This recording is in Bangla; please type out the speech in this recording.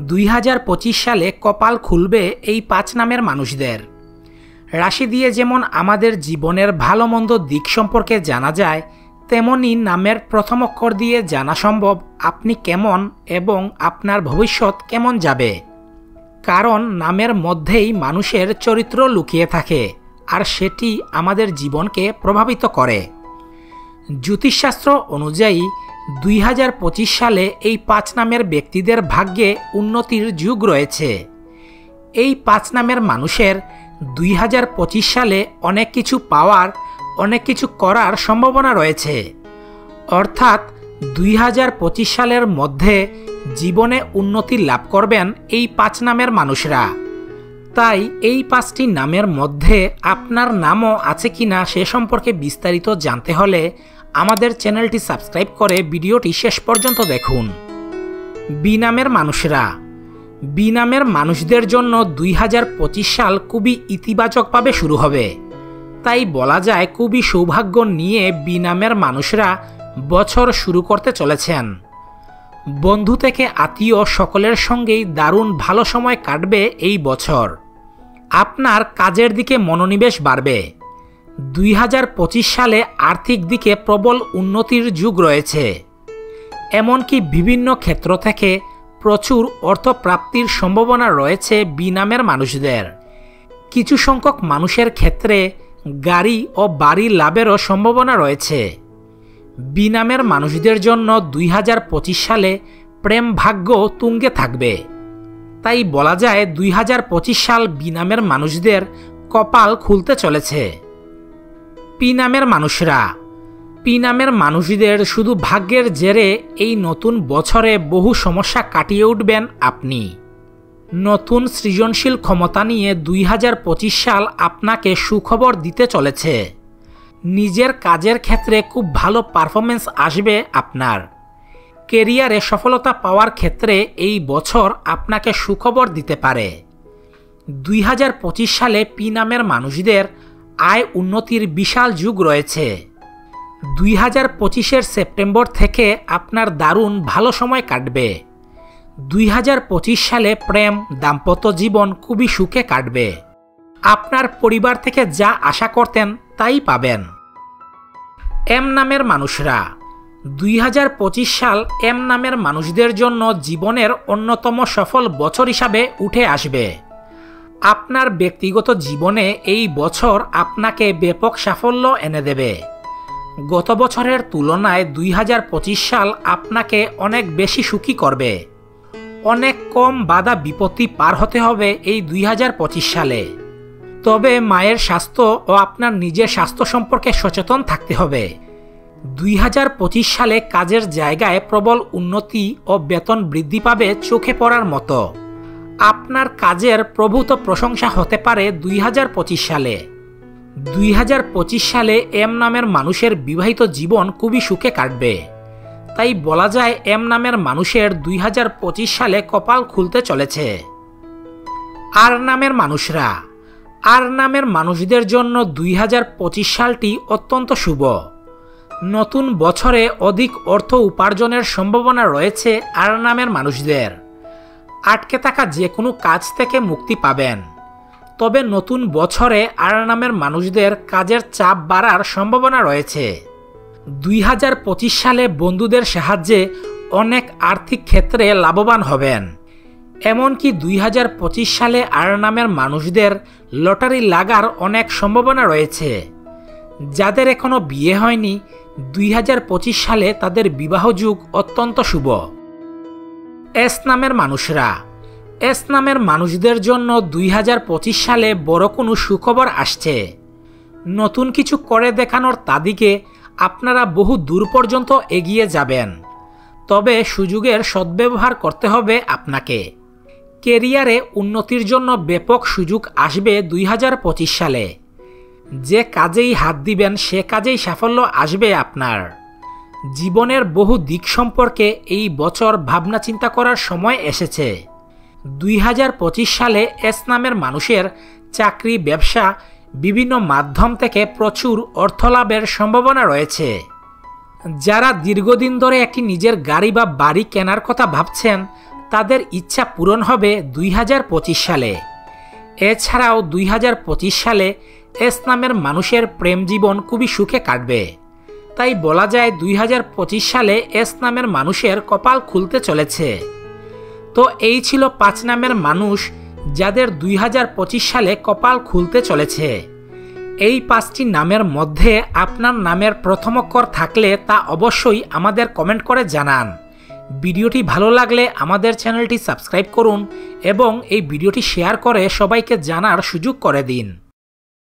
2025 সালে কপাল খুলবে এই 5 নামের মানুষদের। রাশি দিয়ে যেমন আমাদের জীবনের ভালো মন্দ দিক সম্পর্কে জানা যায়, তেমনি নামের প্রথম অক্ষর দিয়ে জানা সম্ভব আপনি কেমন এবং আপনার ভবিষ্যৎ কেমন যাবে। কারণ নামের মধ্যেই মানুষের চরিত্র লুকিয়ে থাকে, আর সেটি আমাদের জীবনকে প্রভাবিত করে। জ্যোতিষশাস্ত্র অনুযায়ী 2025 সালে এই 5 নামের ব্যক্তিদের ভাগ্যে উন্নতির যুগ রয়েছে। এই 5 নামের মানুষের 2025 সালে অনেক কিছু পাওয়ার, অনেক কিছু করার সম্ভাবনা রয়েছে। অর্থাৎ 2025 সালের মধ্যে জীবনে উন্নতি লাভ করবেন এই 5 নামের মানুষরা। তাই এই 5টি নামের মধ্যে আপনার নামও আছে কিনা সে সম্পর্কে বিস্তারিত জানতে হলে আমাদের চ্যানেলটি সাবস্ক্রাইব করে ভিডিওটি শেষ পর্যন্ত দেখুন। বি নামের মানুষরা। বি নামের মানুষদের জন্য 2025 সাল খুবই ইতিবাচকভাবে শুরু হবে। তাই বলা যায় খুবই সৌভাগ্য নিয়ে বি নামের মানুষরা বছর শুরু করতে চলেছেন। বন্ধু থেকে আত্মীয় সকলের সঙ্গেই দারুণ ভালো সময় কাটবে এই বছর। আপনার কাজের দিকে মনোনিবেশ বাড়বে। 2025 সালে আর্থিক দিকে প্রবল উন্নতির যুগ রয়েছে। এমনকি বিভিন্ন ক্ষেত্র থেকে প্রচুর অর্থ প্রাপ্তির সম্ভাবনা রয়েছে বি নামের মানুষদের। কিছু সংখ্যক মানুষের ক্ষেত্রে গাড়ি ও বাড়ি লাভেরও সম্ভাবনা রয়েছে। বি নামের মানুষদের জন্য 2025 সালে প্রেম ভাগ্য তুঙ্গে থাকবে। তাই বলা যায় 2025 সাল বি নামের মানুষদের কপাল খুলতে চলেছে। পি নামের মানুষরা। পি নামের মানুষদের শুধু ভাগ্যের জেরে এই নতুন বছরে বহু সমস্যা কাটিয়ে উঠবেন আপনি। নতুন সৃজনশীল ক্ষমতা নিয়ে 2025 সাল আপনাকে সুখবর দিতে চলেছে। নিজের কাজের ক্ষেত্রে খুব ভালো পারফরমেন্স আসবে আপনার। কেরিয়ারে সফলতা পাওয়ার ক্ষেত্রে এই বছর আপনাকে সুখবর দিতে পারে। 2025 সালে পি নামের মানুষদের আয় উন্নতির বিশাল যুগ রয়েছে। 2025 সেপ্টেম্বর থেকে আপনার দারুণ ভালো সময় কাটবে। 2025 সালে প্রেম দাম্পত্য জীবন খুবই সুখে কাটবে। আপনার পরিবার থেকে যা আশা করতেন তাই পাবেন। এম নামের মানুষরা। 2025 সাল এম নামের মানুষদের জন্য জীবনের অন্যতম সফল বছর হিসাবে উঠে আসবে। আপনার ব্যক্তিগত জীবনে এই বছর আপনাকে ব্যাপক সাফল্য এনে দেবে। গত বছরের তুলনায় 2025 সাল আপনাকে অনেক বেশি সুখী করবে। অনেক কম বাধা বিপত্তি পার হতে হবে এই 2025 সালে। তবে মায়ের স্বাস্থ্য ও আপনার নিজের স্বাস্থ্য সম্পর্কে সচেতন থাকতে হবে। 2025 সালে কাজের জায়গায় প্রবল উন্নতি ও বেতন বৃদ্ধি পাবে চোখে পড়ার মতো। আপনার কাজের প্রভূত প্রশংসা হতে পারে 2025 সালে। 2025 সালে এম নামের মানুষের বিবাহিত জীবন খুবই সুখে কাটবে। তাই বলা যায় এম নামের মানুষের 2025 সালে কপাল খুলতে চলেছে। আর নামের মানুষরা। আর নামের মানুষদের জন্য 2025 সালটি অত্যন্ত শুভ। নতুন বছরে অধিক অর্থ উপার্জনের সম্ভাবনা রয়েছে আর নামের মানুষদের। আটকে থাকা যে কোনো কাজ থেকে মুক্তি পাবেন। তবে নতুন বছরে আর নামের মানুষদের কাজের চাপ বাড়ার সম্ভাবনা রয়েছে। 2025 সালে বন্ধুদের সাহায্যে অনেক আর্থিক ক্ষেত্রে লাভবান হবেন। এমনকি 2025 সালে আর নামের মানুষদের লটারি লাগার অনেক সম্ভাবনা রয়েছে। যাদের এখনও বিয়ে হয়নি, 2025 সালে তাদের বিবাহ যুগ অত্যন্ত শুভ। এস নামের মানুষরা। এস নামের মানুষদের জন্য 2025 সালে বড় কোনো সুখবর আসছে। নতুন কিছু করে দেখানোর তাগিদে আপনারা বহু দূর পর্যন্ত এগিয়ে যাবেন। তবে সুযোগের সদ্ব্যবহার করতে হবে আপনাকে। কেরিয়ারে উন্নতির জন্য ব্যাপক সুযোগ আসবে 2025 সালে। যে কাজেই হাত দিবেন সে কাজেই সাফল্য আসবে আপনার। জীবনের বহু দিক সম্পর্কে এই বছর ভাবনা চিন্তা করার সময় এসেছে। 2025 সালে এস নামের মানুষের চাকরি, ব্যবসা, বিভিন্ন মাধ্যম থেকে প্রচুর অর্থলাভের সম্ভাবনা রয়েছে। যারা দীর্ঘদিন ধরে একটি নিজের গাড়ি বা বাড়ি কেনার কথা ভাবছেন, তাদের ইচ্ছা পূরণ হবে 2025 সালে। এছাড়াও 2025 সালে এস নামের মানুষের প্রেম জীবন খুবই সুখে কাটবে। তাই বলা যায় 2025 সালে এস নামের মানুষের কপাল খুলতে চলেছে। তো এই ছিল 5 নামের মানুষ যাদের 2025 সালে কপাল খুলতে চলেছে। এই 5টি নামের মধ্যে আপনার নামের প্রথম অক্ষর থাকলে তা অবশ্যই আমাদের কমেন্ট করে জানান। ভিডিওটি ভালো লাগলে আমাদের চ্যানেলটি সাবস্ক্রাইব করুন এবং এই ভিডিওটি শেয়ার করে সবাইকে জানার সুযোগ করে দিন।